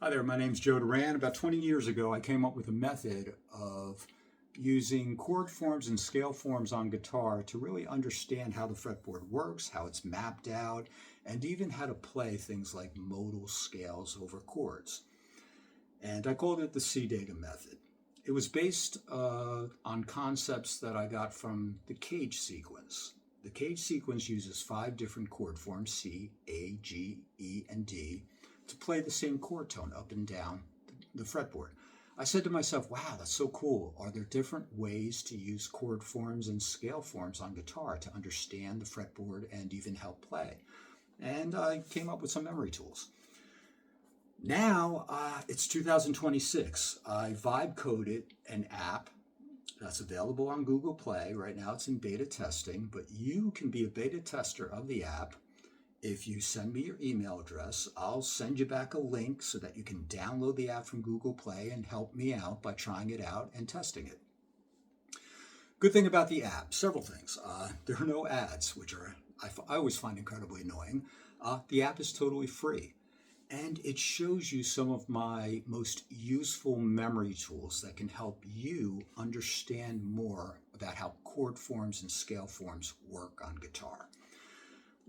Hi there, my name's Joe Duran. About 20 years ago, I came up with a method of using chord forms and scale forms on guitar to really understand how the fretboard works, how it's mapped out, and even how to play things like modal scales over chords. And I called it the SeeDEGA method. It was based on concepts that I got from the cage sequence. The cage sequence uses 5 different chord forms, C, A, G, E, and D, to play the same chord tone up and down the fretboard. I said to myself, wow, that's so cool. Are there different ways to use chord forms and scale forms on guitar to understand the fretboard and even help play? And I came up with some memory tools. Now, it's 2026. I vibe coded an app that's available on Google Play. Right now it's in beta testing, but you can be a beta tester of the app. If you send me your email address, I'll send you back a link so that you can download the app from Google Play and help me out by trying it out and testing it. Good thing about the app, several things. There are no ads, which I always find incredibly annoying. The app is totally free. And it shows you some of my most useful memory tools that can help you understand more about how chord forms and scale forms work on guitar.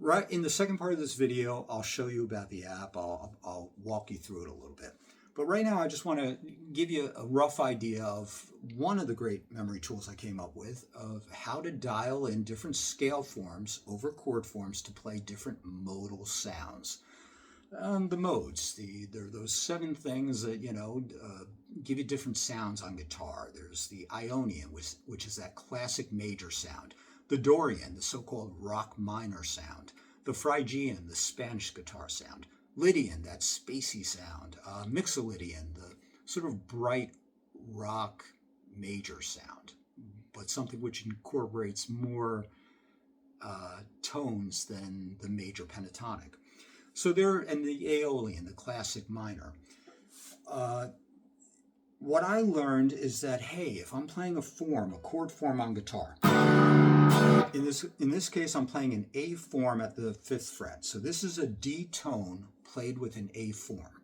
Right in the second part of this video, I'll show you about the app. I'll walk you through it a little bit. But right now, I just want to give you a rough idea of one of the great memory tools I came up with of how to dial in different scale forms over chord forms to play different modal sounds. The modes, there are those 7 things that, give you different sounds on guitar. There's the Ionian, which is that classic major sound. The Dorian, the so-called rock minor sound. The Phrygian, the Spanish guitar sound. Lydian, that spacey sound. Mixolydian, the sort of bright rock major sound, but something which incorporates more tones than the major pentatonic. So and the Aeolian, the classic minor. What I learned is that, hey, if I'm playing a chord form on guitar, in this case, I'm playing an A form at the 5th fret. So this is a D tone played with an A form.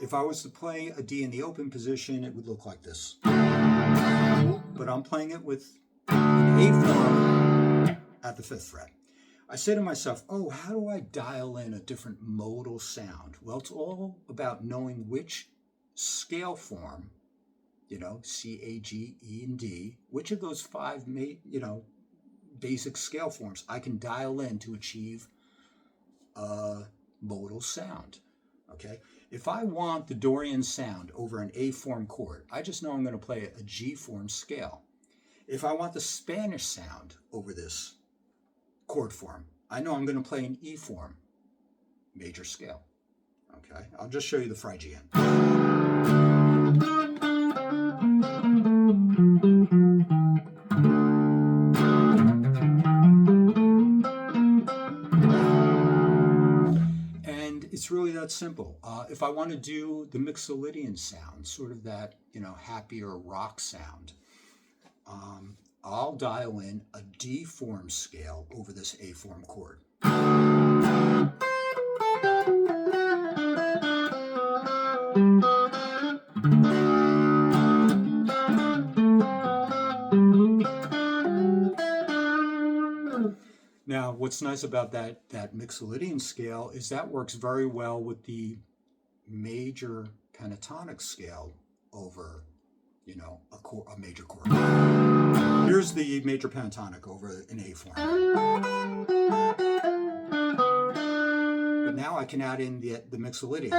If I was to play a D in the open position, it would look like this. But I'm playing it with an A form at the 5th fret. I say to myself, oh, how do I dial in a different modal sound? Well, it's all about knowing which scale form, C, A, G, E, and D, which of those 5, basic scale forms I can dial in to achieve a modal sound, okay? If I want the Dorian sound over an A form chord, I just know I'm going to play a G form scale. If I want the Spanish sound over this chord form, I know I'm going to play an E form major scale. Okay, I'll just show you the Phrygian. And it's really that simple. If I want to do the Mixolydian sound, sort of that, happier rock sound, I'll dial in a D form scale over this A form chord. Now, what's nice about that Mixolydian scale is that works very well with the major pentatonic scale over a major chord. Here's the major pentatonic over an A form. But now I can add in the Mixolydian.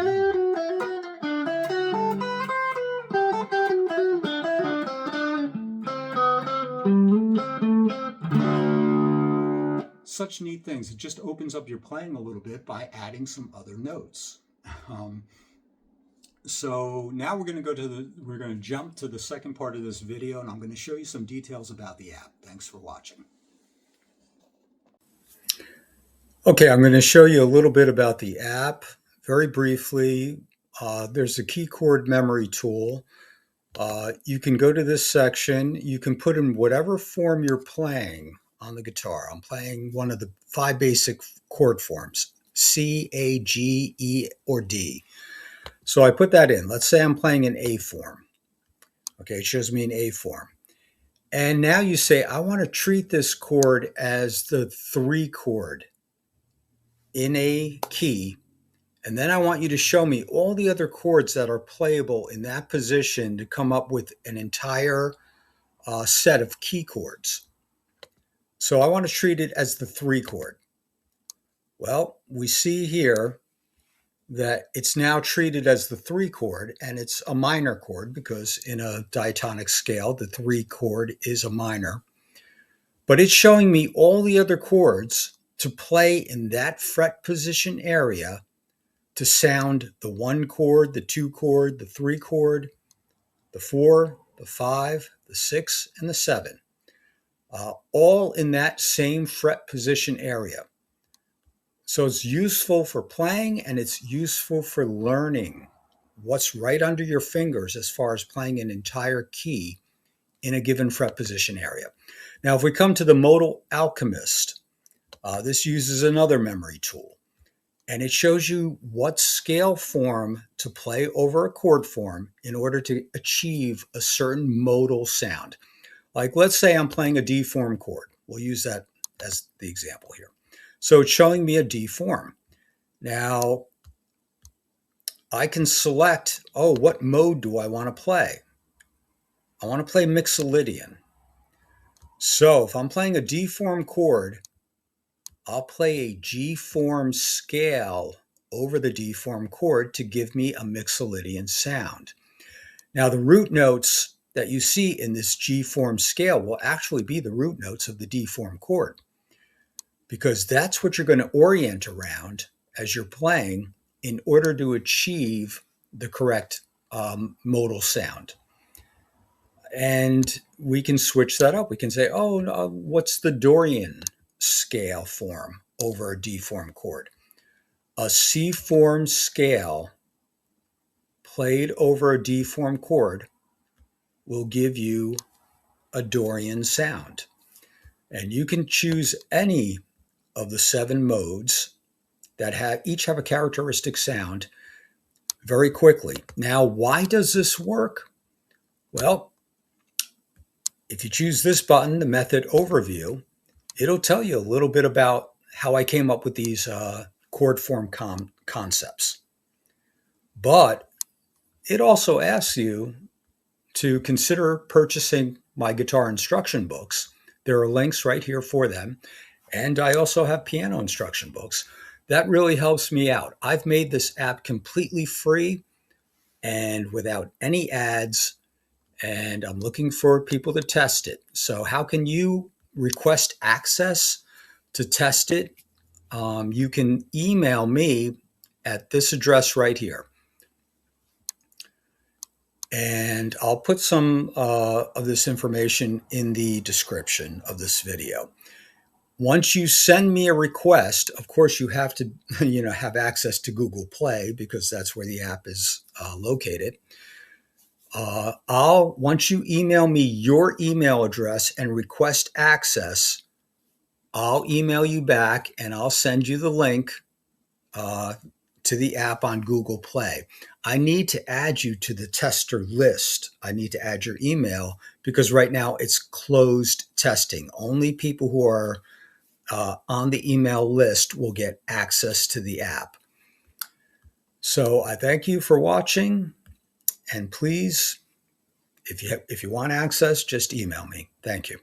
Such neat things. It just opens up your playing a little bit by adding some other notes. So now we're going to jump to the second part of this video, and I'm going to show you some details about the app. Thanks for watching. Okay, I'm going to show you a little bit about the app very briefly. There's a key chord memory tool. You can go to this section. You can put in whatever form you're playing on the guitar. I'm playing one of the 5 basic chord forms, C, A, G, E, or D. So I put that in. Let's say I'm playing an A form. Okay, it shows me an A form. And now you say, I want to treat this chord as the 3 chord in a key. And then I want you to show me all the other chords that are playable in that position to come up with an entire set of key chords. So I want to treat it as the 3 chord. Well, we see here that it's now treated as the 3 chord, and it's a minor chord because in a diatonic scale, the 3 chord is a minor. But it's showing me all the other chords to play in that fret position area to sound the 1 chord, the 2 chord, the 3 chord, the 4, the 5, the 6, and the 7, all in that same fret position area. So it's useful for playing, and it's useful for learning what's right under your fingers as far as playing an entire key in a given fret position area. Now, if we come to the Modal Alchemist, this uses another memory tool, and it shows you what scale form to play over a chord form in order to achieve a certain modal sound. Like, let's say I'm playing a D form chord. We'll use that as the example here. So it's showing me a D form. Now, I can select, what mode do I want to play? I want to play Mixolydian. So if I'm playing a D form chord, I'll play a G form scale over the D form chord to give me a Mixolydian sound. Now, the root notes that you see in this G form scale will actually be the root notes of the D form chord, because that's what you're going to orient around as you're playing in order to achieve the correct modal sound. And we can switch that up. We can say, what's the Dorian scale form over a D form chord? A C form scale played over a D form chord will give you a Dorian sound. And you can choose any of the 7 modes that each have a characteristic sound very quickly. Now, why does this work? Well, if you choose this button, the method overview, it'll tell you a little bit about how I came up with these chord form concepts. But it also asks you to consider purchasing my guitar instruction books. There are links right here for them. And I also have piano instruction books. That really helps me out. I've made this app completely free and without any ads, and I'm looking for people to test it. So how can you request access to test it? You can email me at this address right here. And I'll put some of this information in the description of this video. Once you send me a request, of course, you have to have access to Google Play because that's where the app is located. Once you email me your email address and request access, I'll email you back and I'll send you the link to the app on Google Play. I need to add you to the tester list. I need to add your email because right now it's closed testing. Only people who are on the email list will get access to the app. So I thank you for watching, and please, if you want access, just email me. Thank you.